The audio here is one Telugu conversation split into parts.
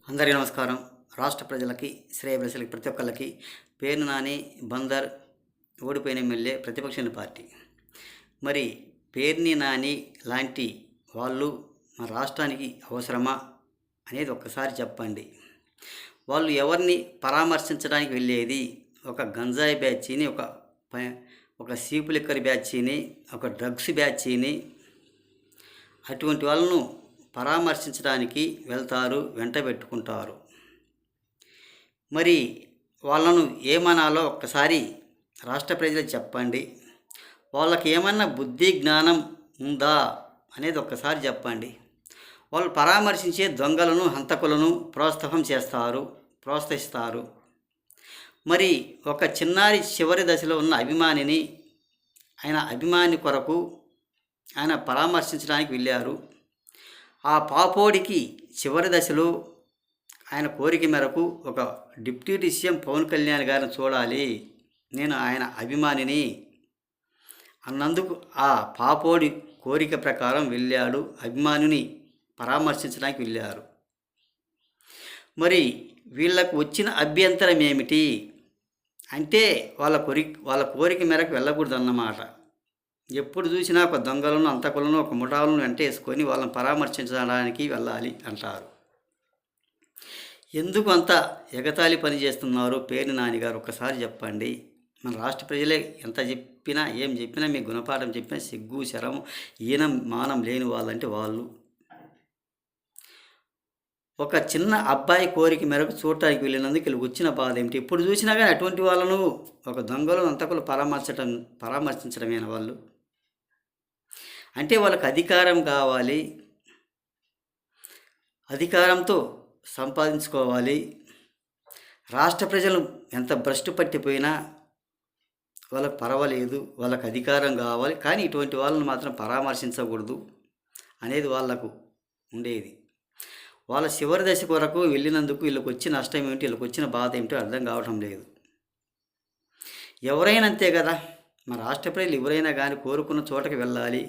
అందరికీ నమస్కారం. రాష్ట్ర ప్రజలకి, శ్రేయోభిలాషులకి ప్రతి ఒక్కళ్ళకి పేర్ని నాని బందర్ ఓడిపోయిన ఎమ్మెల్యే ప్రతిపక్ష పార్టీ. మరి పేర్ని నాని లాంటి వాళ్ళు మన రాష్ట్రానికి అవసరమా అనేది ఒక్కసారి చెప్పండి. వాళ్ళు ఎవరిని పరామర్శించడానికి వెళ్ళేది? ఒక గంజాయి బ్యాచీని, ఒక సీపు లిక్కర్ బ్యాచీని, ఒక డ్రగ్స్ బ్యాచీని, అటువంటి వాళ్ళను పరామర్శించడానికి వెళ్తారు, వెంట పెట్టుకుంటారు. మరి వాళ్ళను ఏమనాలో ఒక్కసారి రాష్ట్ర ప్రజలకు చెప్పండి. వాళ్ళకి ఏమన్నా బుద్ధి జ్ఞానం ఉందా అనేది ఒక్కసారి చెప్పండి. వాళ్ళు పరామర్శించే దొంగలను, హంతకులను ప్రోత్సహిస్తారు. మరి ఒక చిన్నారి చివరి దశలో ఉన్న అభిమానిని, ఆయన అభిమాని కొరకు ఆయన పరామర్శించడానికి వెళ్ళారు. ఆ పాపోడికి చివరి దశలో ఆయన కోరిక మేరకు ఒక డిప్యూటీ సీఎం పవన్ కళ్యాణ్ గారిని చూడాలి, నేను ఆయన అభిమానిని అన్నందుకు ఆ పాపోడి కోరిక ప్రకారం వెళ్ళాడు, అభిమానిని పరామర్శించడానికి వెళ్ళారు. మరి వీళ్ళకు వచ్చిన అభ్యంతరం ఏమిటి అంటే వాళ్ళ కోరిక మేరకు వెళ్ళకూడదన్నమాట. ఎప్పుడు చూసినా ఒక దొంగలను, అంతకులను, ఒక ముఠాలను వెంటేసుకొని వాళ్ళని పరామర్శించడానికి వెళ్ళాలి అంటారు. ఎందుకు అంత ఎగతాళి పని చేస్తున్నారు పేర్ని నాని గారు? ఒక్కసారి చెప్పండి. మన రాష్ట్ర ప్రజలే ఎంత చెప్పినా, ఏం చెప్పినా, మీ గుణపాఠం చెప్పినా సిగ్గు శరం ఈనం మానం లేని వాళ్ళంటే వాళ్ళు. ఒక చిన్న అబ్బాయి కోరిక మేరకు చూడటానికి వెళ్ళినందుకు వీళ్ళకి వచ్చిన బాధ ఏమిటి? ఎప్పుడు చూసినా కానీ అటువంటి వాళ్ళను, ఒక దొంగలు అంతకులు పరామర్శించడమేనా వాళ్ళు? అంటే వాళ్ళకి అధికారం కావాలి, అధికారంతో సంపాదించుకోవాలి. రాష్ట్ర ప్రజలు ఎంత భ్రష్టు పట్టిపోయినా వాళ్ళకు పర్వాలేదు, వాళ్ళకి అధికారం కావాలి, కానీ ఇటువంటి వాళ్ళని మాత్రం పరామర్శించకూడదు అనేది వాళ్ళకు ఉండేది. వాళ్ళ చివరి దశ కొరకు వెళ్ళినందుకు వీళ్ళకి వచ్చిన నష్టం ఏమిటి, వీళ్ళకి వచ్చిన బాధ ఏమిటో అర్థం కావటం లేదు. ఎవరైనా అంతే కదా, మన రాష్ట్ర ప్రజలు ఎవరైనా కానీ కోరుకున్న చోటకి వెళ్ళాలి.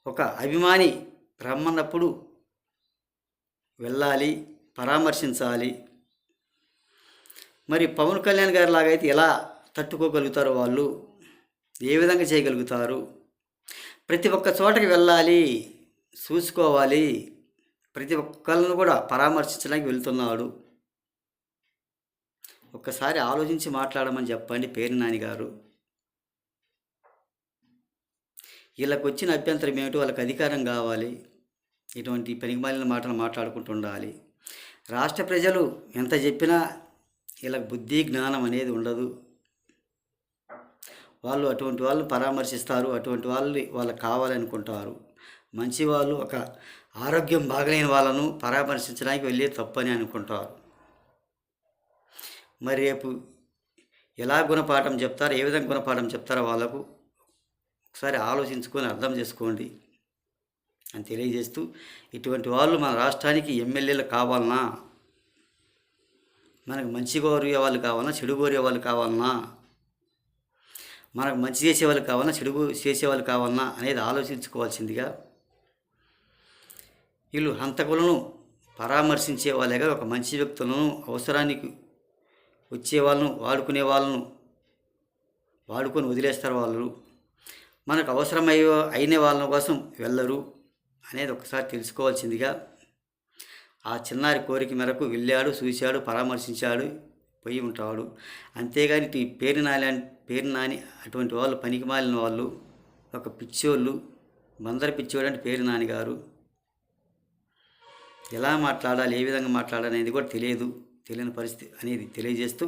ఒక అభిమాని రమ్మన్నప్పుడు వెళ్ళాలి, పరామర్శించాలి. మరి పవన్ కళ్యాణ్ గారి లాగైతే ఎలా తట్టుకోగలుగుతారు వాళ్ళు? ఏ విధంగా చేయగలుగుతారు? ప్రతి ఒక్క చోటకి వెళ్ళాలి, చూసుకోవాలి, ప్రతి ఒక్కళ్ళను కూడా పరామర్శించడానికి వెళ్తున్నాడు. ఒక్కసారి ఆలోచించి మాట్లాడమని చెప్పండి పేర్ని నాని గారు. వీళ్ళకి వచ్చిన అభ్యంతరం ఏమిటో, వాళ్ళకి అధికారం కావాలి, ఇటువంటి పనికిమాలిన మాటలు మాట్లాడుకుంటూ ఉండాలి. రాష్ట్ర ప్రజలు ఎంత చెప్పినా వీళ్ళకి బుద్ధి జ్ఞానం అనేది ఉండదు. వాళ్ళు అటువంటి వాళ్ళని పరామర్శిస్తారు, అటువంటి వాళ్ళకి కావాలనుకుంటారు. మంచి వాళ్ళు, ఒక ఆరోగ్యం బాగలేని వాళ్ళను పరామర్శించడానికి వెళ్ళే తప్పని అనుకుంటారు. మరి రేపు ఎలా గుణపాఠం చెప్తారో, ఏ విధంగా గుణపాఠం చెప్తారో వాళ్ళకు ఒకసారి ఆలోచించుకొని అర్థం చేసుకోండి అని తెలియజేస్తూ, ఇటువంటి వాళ్ళు మన రాష్ట్రానికి ఎమ్మెల్యేలు కావాలన్నా, మనకు మంచి కోరే వాళ్ళు కావాలన్నా, చెడు కోరే వాళ్ళు కావాలన్నా, మనకు మంచి చేసేవాళ్ళు కావాలన్నా, చెడు చేసేవాళ్ళు కావాలన్నా అనేది ఆలోచించుకోవాల్సిందిగా. వీళ్ళు హంతకులను పరామర్శించే వాళ్ళేగా, ఒక మంచి వ్యక్తులను, అవసరానికి వచ్చే వాళ్ళను, వాడుకునే వాళ్ళను వాడుకొని వదిలేస్తారు వాళ్ళు. మనకు అయిన వాళ్ళ కోసం వెళ్ళరు అనేది ఒకసారి తెలుసుకోవాల్సిందిగా. ఆ చిన్నారి కోరిక మేరకు వెళ్ళాడు, చూశాడు, పరామర్శించాడు, పోయి ఉంటాడు. అంతేగాని పేరు నాని అటువంటి వాళ్ళు పనికి మాలిన వాళ్ళు, ఒక పిచ్చోళ్ళు, బందరు పిచ్చోడు అంటే పేరు నాని గారు. ఎలా మాట్లాడాలి, ఏ విధంగా మాట్లాడాలి అనేది కూడా తెలియని పరిస్థితి అనేది తెలియజేస్తూ,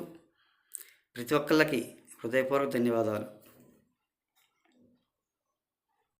ప్రతి ఒక్కళ్ళకి హృదయపూర్వక ధన్యవాదాలు.